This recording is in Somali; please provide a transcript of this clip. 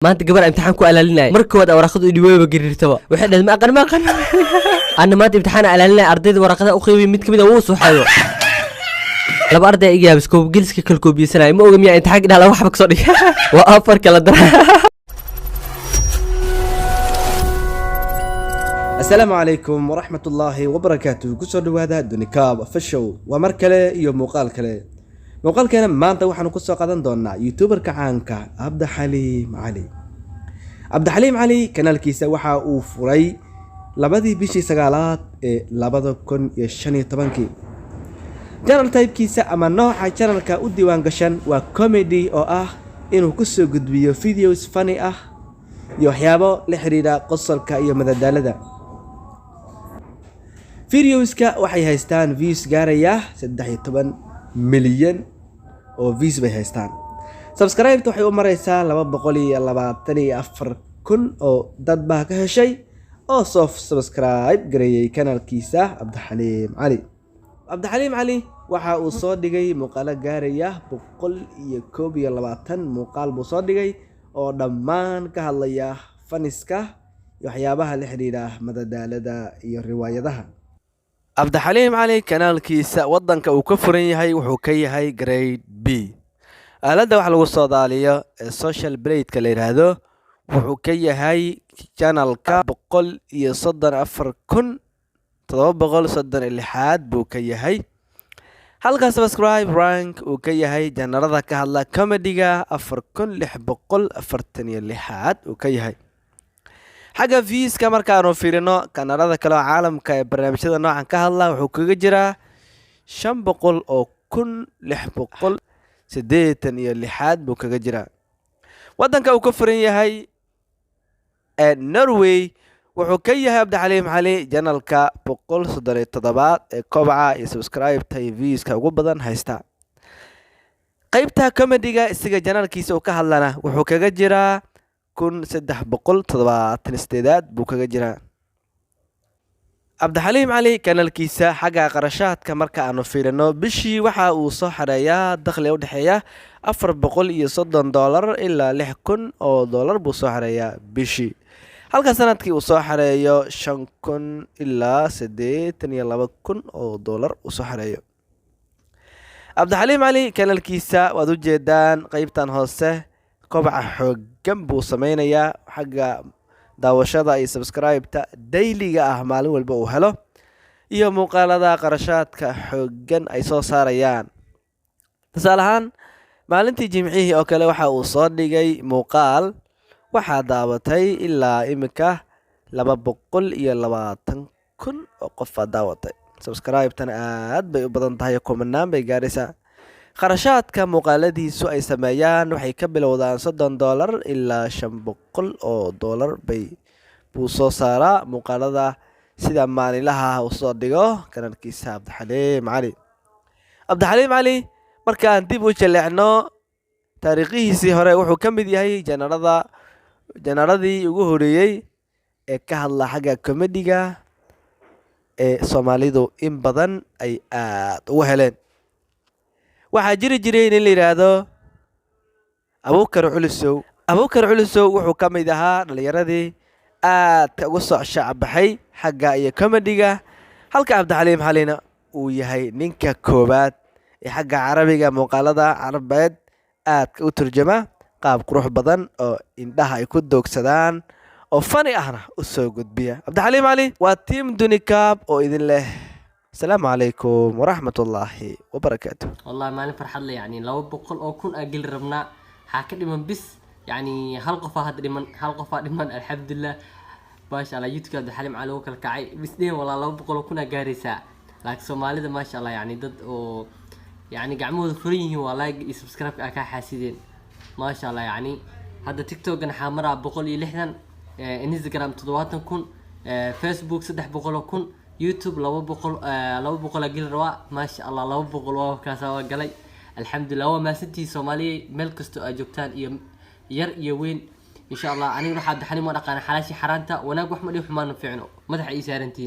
ما أنت قبل امتحانكم على لنا مركود أو رخض إدوي بقريرتوا وحد ما قن أنا ما امتحان على لنا أرضي ورقة أخوي ميت كم دووس وحلو لما أرضي إجابة سكوب جلس كل كوبي سنة مو جميع امتحان كده لو حبك صدق وأفر كلا در. السلام عليكم ورحمة الله وبركاته. كسر هذا دونيكاب فشو ومركله يوم مقال كان ما أنت وحنا قصة قدن دونا يوتيوبر كعانك عبد الحليم علي كان الكيسة وحا وفري لبدي بيشي سقالات لبدو كن يشاني طبانكي جانل تايب كيسة أما نوعا جانل كاودي وانقشان وكوميدي أو إنو كسو قدبيو فيديوز فاني يوحيابو لحريدا قصة كايو مدادالة فيديوزكا waxay haystaan views gaaraya 13 milyan oo views bay haystaan. Subscribe waxay u maraysaa 224,000 oo dad baa ka heshay oo subscribe gareeyay kanaalkiisa Abdixaliim Cali waxa uu soo dhigay muuqaal gaaraya 121 muuqaal buu soo dhigay oo dhammaan ka hadlaya faniska iyo waxyaabaha la xiriira madadaalada iyo riwaayadaha. Abdixaliim Cali kanaalkiisa wadanka uu ka furan yahay wuxuu ka yahay grade B. aalada wax lagu soo daaliyo social blade-ka la yiraahdo wuxuu ka yahay channelka 134,736 buu ka yahay. halka subscribe rank uu ka yahay janarada ka hadla comedy-ga 4,646 uu ka yahay. حاجة فيس كمر كانوا فيرنا كان هذا كلام عالم كبرنامجنا نوعا كهلا وحكوا جرا شن بقول أو كن لح بقول سديتن يلي حاد بوكا جرا ودن كأو كفرين هاي النرويج وحكي هاي Abdixaliim Cali جنال كا بقول صدر التضباط كوبعة يسبسكرايب تاي فيس كأو بدن هايستا قيبتها كوميديجا استجا جنال كيسو كهلنا وحكوا جرا كن 377 buu kaga jiraa. Abdixaliim Cali kanaalkiisa xagga qarashaadka marka aanu fiirino bishii waxa uu soo xareeyaa dakhli u dhaxeeya $430 ilaa $6,000 buu soo xareeyaa bishii. halka sanadkii uu soo xareeyo $5,000 ilaa $82,000 uu soo xareeyo. Abdixaliim Cali kanaalkiisa waad u jeedaan qaybtan hoose kobaca xooggan buu sameeyaa xagga daawashada iyo subscribe-ta daily-ga maalin walba uu helo iyo muuqaalada qarashaadka xooggan ay soo saarayaan. tusaale ahaan maalintii Jimcihii oo kale waxa uu soo dhigay muuqaal waxa daawatay ilaa imika 220,000 oo qof daawatay. subscribe-tan aad bay u badan tahay kumanaan bay gaaraysaa. qarashaadka muuqaaladiisu ay sameeyaan waxay ka bilowdaan $30 ilaa $500 buu soo saaraa muuqaalada sida maalinlaha uu soo dhigo kanaalkiisa Abdixaliim Cali. markaan dib u jaleecno taariikhihiisii hore wuxuu ka mid yahay janaradii ugu horeeyay ee ka hadla xagga comedy-ga ee Soomaalidu in badan ay aad ugu heleen. waxaa jiri jiray in la yiraahdo Abuukar Culusow wuxuu ka mid ahaa dhalinyaradii aad ugu soo shacbaxay xagga iyo comedy-ga halka Abdixaliim Calina uu yahay ninka koobaad ee xagga carabiga muuqaalada carabeed aad u turjuma qaab qurux badan oo indhaha ay ku doogsadaan oo funny ahna u soo gudbiya. Abdixaliim Cali waa team Dunikab oo idin leh السلام عليكم ورحمة الله وبركاته. والله ما فرحت لي يعني لو بقول أو كن أجل ربنا حكي من بس يعني حلقة هذا من الحمد لله باش على يوتيوب Abdixaliim Cali وكل كعي بس دين والله لو بقول كنا جارسة لكن سومالي ده ما شاء الله يعني ضد أو يعني قعمود فريه والله يسبسكرايب أكا حاسدين ما شاء الله يعني هذا تيك توك أنا حامرة بقول يلحن انستغرام تضواتن كن فيسبوك صدح بقول كن يوتيوب لو بقول أجل روا ما شاء الله لو بقول وكاسوا قلي الحمد لله وما ستي سومالي ملكستو أجوبتان يوين إن شاء الله أنا راح Abdixaliim وأنا قانا حلاشي حرانتا وناقو أحمد يحمان فعنو مدح إيسارنتين.